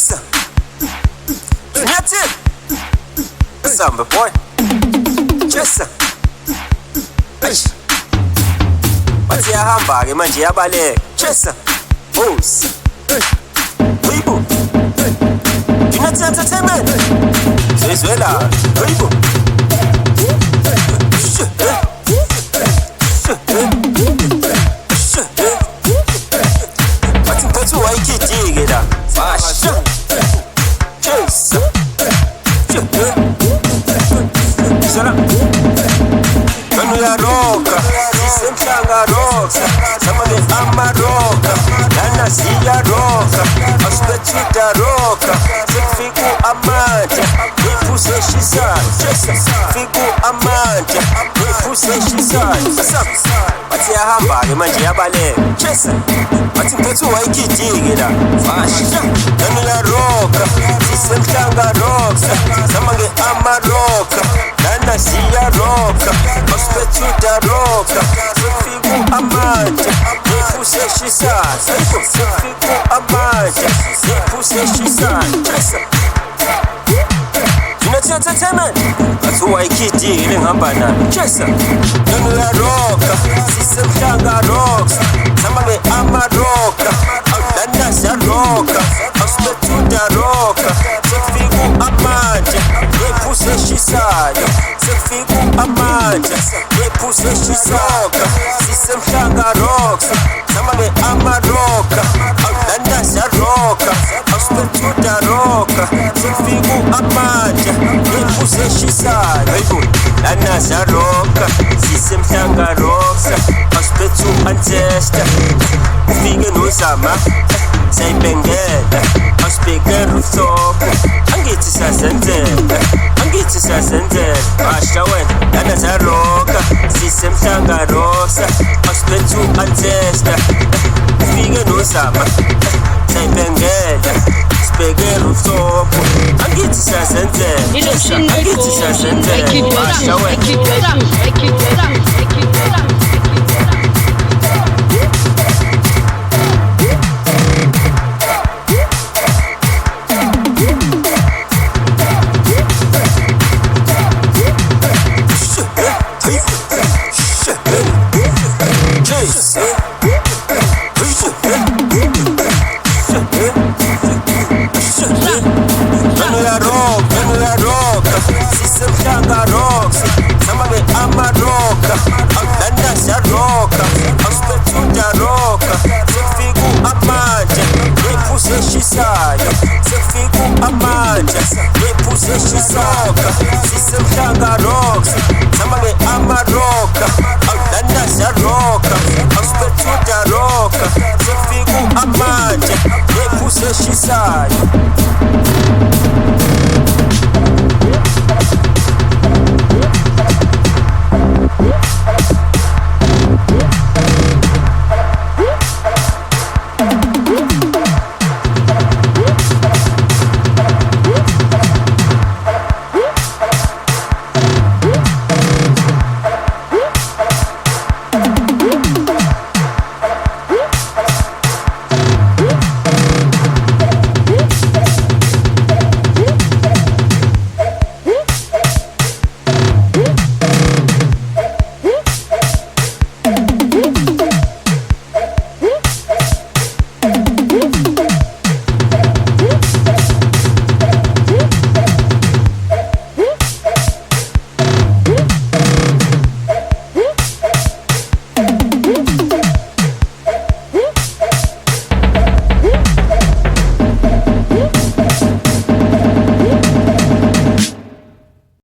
Chesa. United. Samba boy. Chesa. Eish. Bathi yahamba ke manje yabaleka. Chesa. Boss. Weibo. United Entertainment. Sezwela. Weibo. Bathi mphethu wayikidike la. Fasha. Chesa. Sana. Kanu ya roka, sisemhlanga roka, samake amaroka, lana siya roka, asibethida roka, sefiku amandla, iphuse shisana, fiku amandla, iphuse shisana. Bathi yahamba ke manje yabaleka, chesa. Bathi mphethu wayikidike la, fasha. Kanu ya roka, sisemhlanga roka, samake amaroka, lana siya roka, asibethida roka, sefiku amandla, iphuse shisana, sefiku amandla, iphuse shisana, chesa. United Entertainment. Bathi wayikidile ngihamba nayo. Chesa. Kanu ya roka, sisemhlanga roka, samake amaroka, lana siya roka, asibethida roka, sefiku amandla, iphuse shisana, sefiku amandla, iphuse shisana, sisemhlanga roka, samake amaroka, lana siya roka, asibethida roka, sefiku amandla, iphuse shisana. Lana siya roka, sisemhlanga roka, asibethu ancestor, ufike nozama, sayibhengela, asibheke rooftop, angithi sazenzela, angithi sazenzela, basha wena. Lana siya roka, sisemhlanga roka, asibethu ancestor, ufike nozama, sayibhengela, asibheke rooftop, angithi sazenzela, angithi sazenzela, basha wena. Kanu ya roka, sisemhlanga roka, samake amaroka, lana siya roka, asibethida roka, sefiku amandla, iphuse shisana, sefiku amandla, iphuse shisana, sisemhlanga roka, samake amaroka, lana siya roka, asibethida roka, sefiku amandla, iphuse shisana.